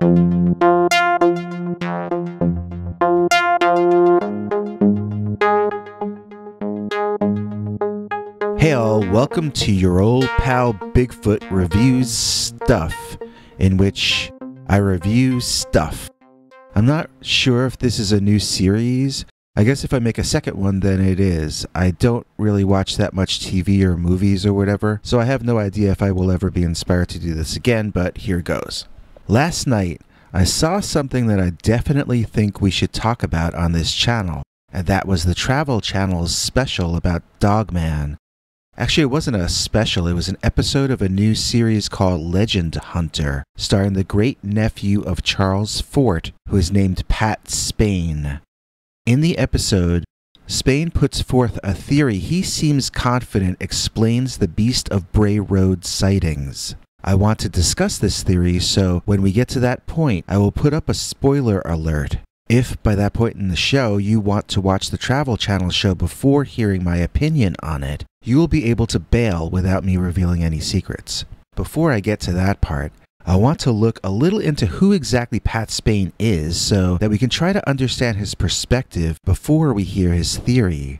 Hey all, welcome to your old pal Bigfoot Reviews Stuff, in which I review stuff. I'm not sure if this is a new series. I guess if I make a second one, then it is. I don't really watch that much TV or movies or whatever, so I have no idea if I will ever be inspired to do this again, but here goes. Last night, I saw something that I definitely think we should talk about on this channel, and that was the Travel Channel's special about DOGMAN. Actually, it wasn't a special, it was an episode of a new series called Legend Hunter, starring the great-nephew of Charles Fort, who is named Pat Spain. In the episode, Spain puts forth a theory he seems confident explains the Beast of Bray Road sightings. I want to discuss this theory, so when we get to that point, I will put up a spoiler alert. If, by that point in the show, you want to watch the Travel Channel show before hearing my opinion on it, you will be able to bail without me revealing any secrets. Before I get to that part, I want to look a little into who exactly Pat Spain is so that we can try to understand his perspective before we hear his theory.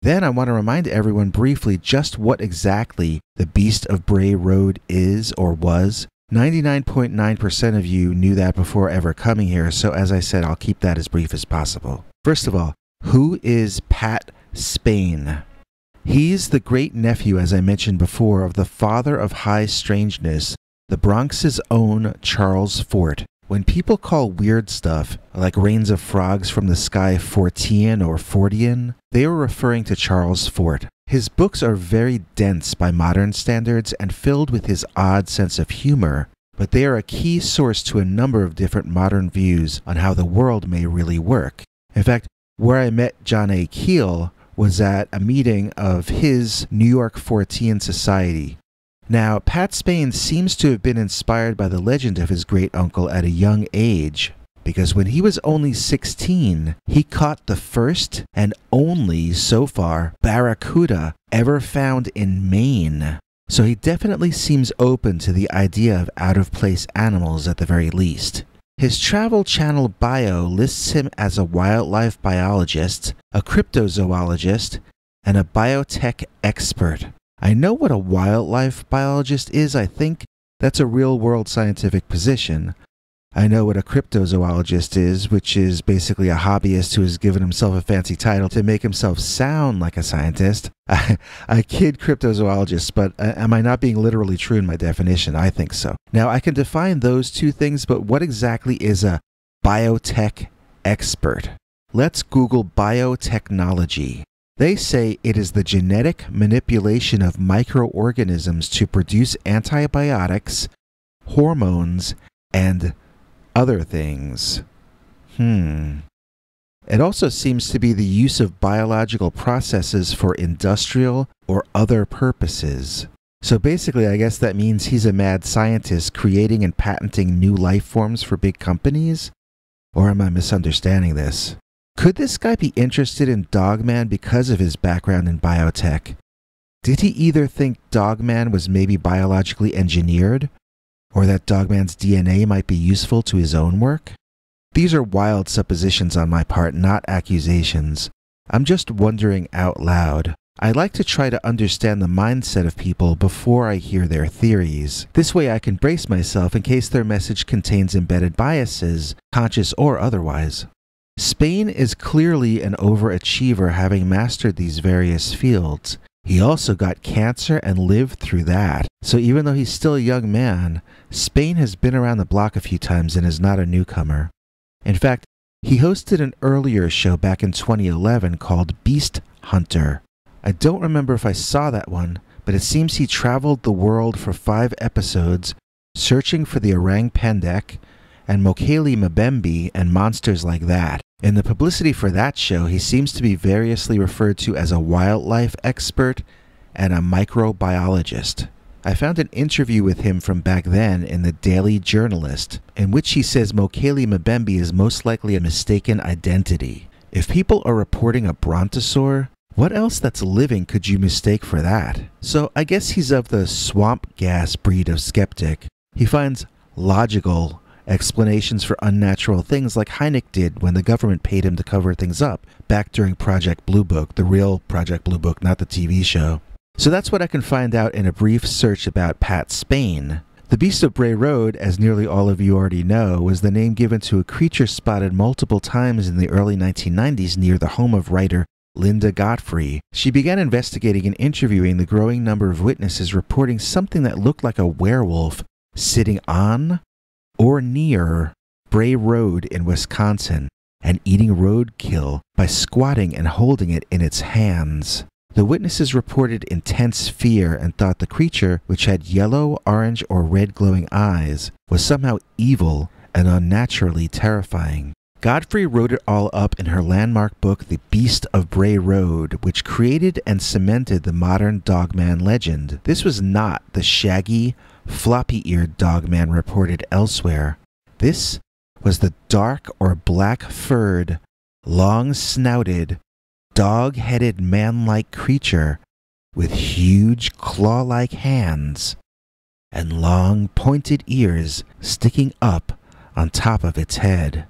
Then I want to remind everyone briefly just what exactly the Beast of Bray Road is or was. 99.9% of you knew that before ever coming here, so as I said, I'll keep that as brief as possible. First of all, who is Pat Spain? He's the great-nephew, as I mentioned before, of the father of high strangeness, the Bronx's own Charles Fort. When people call weird stuff, like rains of frogs from the sky Fortean or Fortean, they are referring to Charles Fort. His books are very dense by modern standards and filled with his odd sense of humor, but they are a key source to a number of different modern views on how the world may really work. In fact, where I met John A. Keel was at a meeting of his New York Fortean Society. Now, Pat Spain seems to have been inspired by the legend of his great-uncle at a young age, because when he was only 16, he caught the first and only, so far, barracuda ever found in Maine. So he definitely seems open to the idea of out-of-place animals at the very least. His Travel Channel bio lists him as a wildlife biologist, a cryptozoologist, and a biotech expert. I know what a wildlife biologist is. I think that's a real-world scientific position. I know what a cryptozoologist is, which is basically a hobbyist who has given himself a fancy title to make himself sound like a scientist. I kid cryptozoologists, but am I not being literally true in my definition? I think so. Now, I can define those two things, but what exactly is a biotech expert? Let's Google biotechnology. They say it is the genetic manipulation of microorganisms to produce antibiotics, hormones, and other things. It also seems to be the use of biological processes for industrial or other purposes. So basically, I guess that means he's a mad scientist creating and patenting new life forms for big companies? Or am I misunderstanding this? Could this guy be interested in DOGMAN because of his background in biotech? Did he either think DOGMAN was maybe biologically engineered, or that DOGMAN's DNA might be useful to his own work? These are wild suppositions on my part, not accusations. I'm just wondering out loud. I like to try to understand the mindset of people before I hear their theories. This way I can brace myself in case their message contains embedded biases, conscious or otherwise. Spain is clearly an overachiever, having mastered these various fields. He also got cancer and lived through that. So even though he's still a young man, Spain has been around the block a few times and is not a newcomer. In fact, he hosted an earlier show back in 2011 called Beast Hunter. I don't remember if I saw that one, but it seems he traveled the world for 5 episodes, searching for the orang pendek, and Mokele Mbembe and monsters like that. In the publicity for that show, he seems to be variously referred to as a wildlife expert and a microbiologist. I found an interview with him from back then in the Daily Journalist, in which he says Mokele Mbembe is most likely a mistaken identity. If people are reporting a brontosaur, what else that's living could you mistake for that? So I guess he's of the swamp gas breed of skeptic. He finds logical explanations for unnatural things like Hynek did when the government paid him to cover things up back during Project Blue Book, the real Project Blue Book, not the TV show. So that's what I can find out in a brief search about Pat Spain. The Beast of Bray Road, as nearly all of you already know, was the name given to a creature spotted multiple times in the early 1990s near the home of writer Linda Godfrey. She began investigating and interviewing the growing number of witnesses reporting something that looked like a werewolf sitting on or near Bray Road in Wisconsin and eating roadkill by squatting and holding it in its hands. The witnesses reported intense fear and thought the creature, which had yellow, orange, or red glowing eyes, was somehow evil and unnaturally terrifying. Godfrey wrote it all up in her landmark book, The Beast of Bray Road, which created and cemented the modern Dogman legend. This was not the shaggy, floppy-eared Dogman reported elsewhere. This was the dark or black-furred, long-snouted, dog-headed man-like creature with huge claw-like hands and long pointed ears sticking up on top of its head.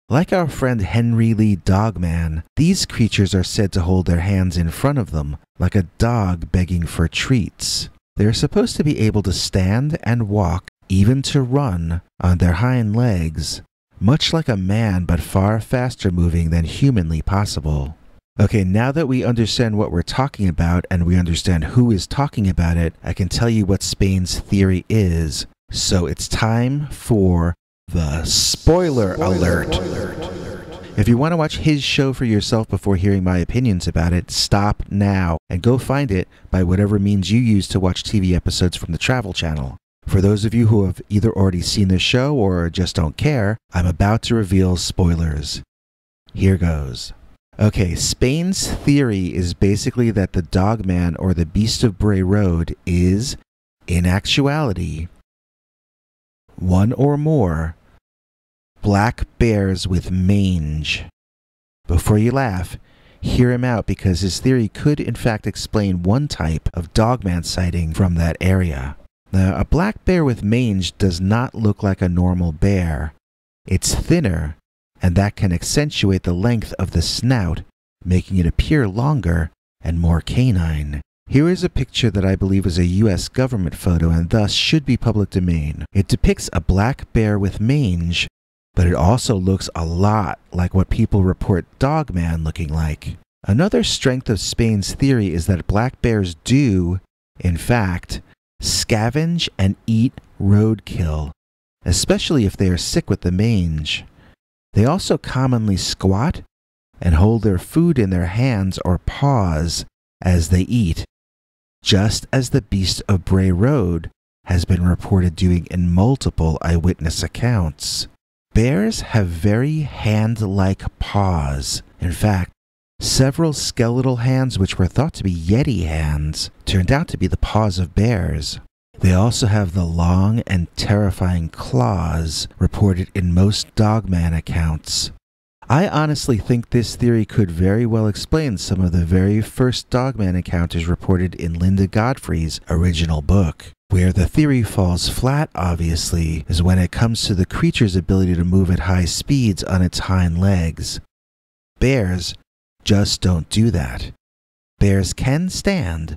Like our friend Henry Lee Dogman, these creatures are said to hold their hands in front of them like a dog begging for treats. They are supposed to be able to stand and walk, even to run, on their hind legs, much like a man but far faster moving than humanly possible. Okay, now that we understand what we're talking about and we understand who is talking about it, I can tell you what Spain's theory is. So it's time for the spoiler alert. If you want to watch his show for yourself before hearing my opinions about it, stop now and go find it by whatever means you use to watch TV episodes from the Travel Channel. For those of you who have either already seen the show or just don't care, I'm about to reveal spoilers. Here goes. Okay, Spain's theory is basically that the Dogman or the Beast of Bray Road is, in actuality, one or more black bears with mange. Before you laugh, hear him out because his theory could in fact explain one type of Dogman sighting from that area. Now, a black bear with mange does not look like a normal bear. It's thinner, and that can accentuate the length of the snout, making it appear longer and more canine. Here is a picture that I believe is a US government photo and thus should be public domain. It depicts a black bear with mange, but it also looks a lot like what people report Dogman looking like. Another strength of Spain's theory is that black bears do, in fact, scavenge and eat roadkill, especially if they are sick with the mange. They also commonly squat and hold their food in their hands or paws as they eat, just as the Beast of Bray Road has been reported doing in multiple eyewitness accounts. Bears have very hand-like paws. In fact, several skeletal hands which were thought to be Yeti hands turned out to be the paws of bears. They also have the long and terrifying claws reported in most Dogman accounts. I honestly think this theory could very well explain some of the very first Dogman encounters reported in Linda Godfrey's original book. Where the theory falls flat, obviously, is when it comes to the creature's ability to move at high speeds on its hind legs. Bears just don't do that. Bears can stand,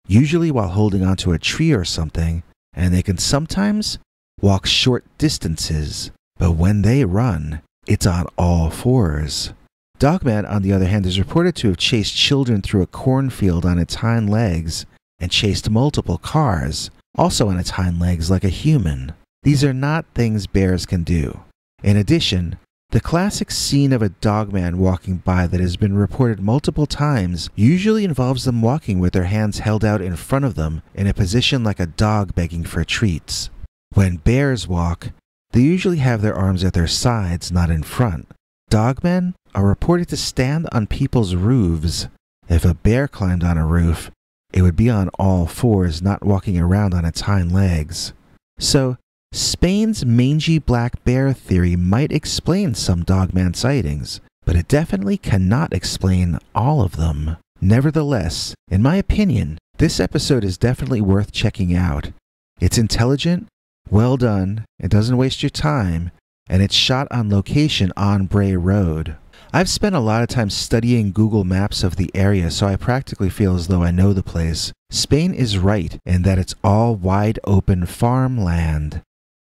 usually while holding onto a tree or something, and they can sometimes walk short distances, but when they run, it's on all fours. Dogman, on the other hand, is reported to have chased children through a cornfield on its hind legs and chased multiple cars, also on its hind legs like a human. These are not things bears can do. In addition, the classic scene of a Dogman walking by that has been reported multiple times usually involves them walking with their hands held out in front of them in a position like a dog begging for treats. When bears walk, they usually have their arms at their sides, not in front. Dogmen are reported to stand on people's roofs. If a bear climbed on a roof, it would be on all fours, not walking around on its hind legs. So, Spain's mangy black bear theory might explain some Dogman sightings, but it definitely cannot explain all of them. Nevertheless, in my opinion, this episode is definitely worth checking out. It's intelligent, well done, it doesn't waste your time, and it's shot on location on Bray Road. I've spent a lot of time studying Google Maps of the area, so I practically feel as though I know the place. Spain is right in that it's all wide open farmland.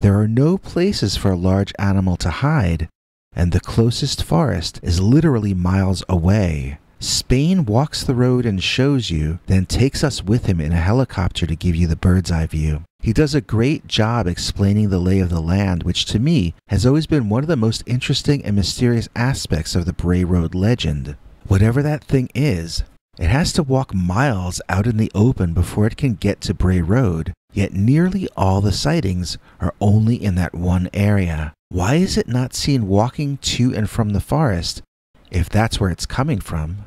There are no places for a large animal to hide, and the closest forest is literally miles away. Spain walks the road and shows you, then takes us with him in a helicopter to give you the bird's eye view. He does a great job explaining the lay of the land, which to me has always been one of the most interesting and mysterious aspects of the Bray Road legend. Whatever that thing is, it has to walk miles out in the open before it can get to Bray Road, yet nearly all the sightings are only in that one area. Why is it not seen walking to and from the forest, if that's where it's coming from?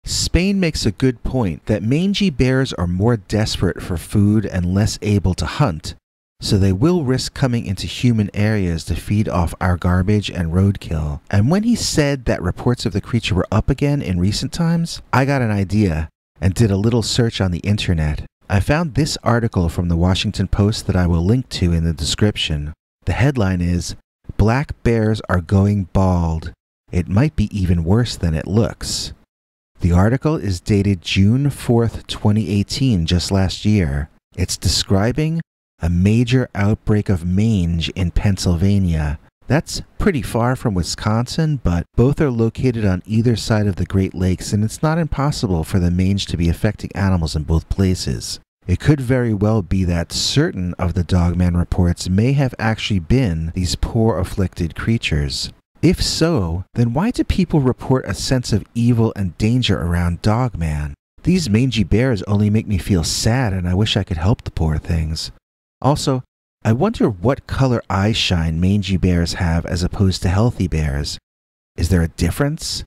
Spain makes a good point that mangy bears are more desperate for food and less able to hunt, so they will risk coming into human areas to feed off our garbage and roadkill. And when he said that reports of the creature were up again in recent times, I got an idea and did a little search on the internet. I found this article from the Washington Post that I will link to in the description. The headline is, "Black bears are going bald. It might be even worse than it looks." The article is dated June 4th, 2018, just last year. It's describing a major outbreak of mange in Pennsylvania. That's pretty far from Wisconsin, but both are located on either side of the Great Lakes, and it's not impossible for the mange to be affecting animals in both places. It could very well be that certain of the Dogman reports may have actually been these poor afflicted creatures. If so, then why do people report a sense of evil and danger around Dogman? These mangy bears only make me feel sad, and I wish I could help the poor things. Also, I wonder what color eye shine mangy bears have as opposed to healthy bears. Is there a difference?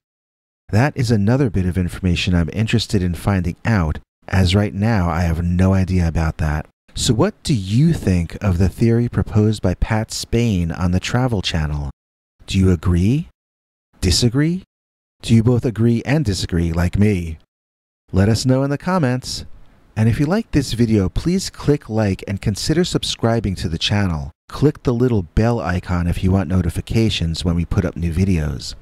That is another bit of information I'm interested in finding out, as right now I have no idea about that. So what do you think of the theory proposed by Pat Spain on the Travel Channel? Do you agree? Disagree? Do you both agree and disagree like me? Let us know in the comments. And if you like this video, please click like and consider subscribing to the channel. Click the little bell icon if you want notifications when we put up new videos.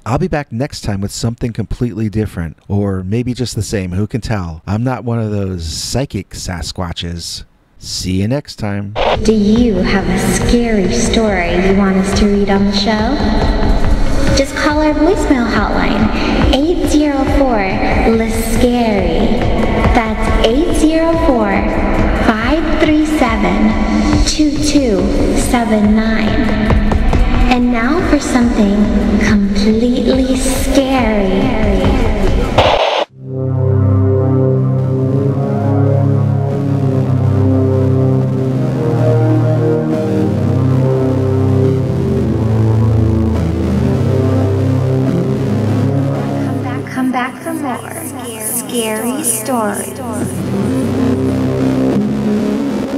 I'll be back next time with something completely different, or maybe just the same, who can tell? I'm not one of those psychic Sasquatches. See you next time. Do you have a scary story you want us to read on the show? Just call our voicemail hotline, 804-LIST-SCARY. That's 804-537-2279. And now for something completely scary. Come back for more scary stories.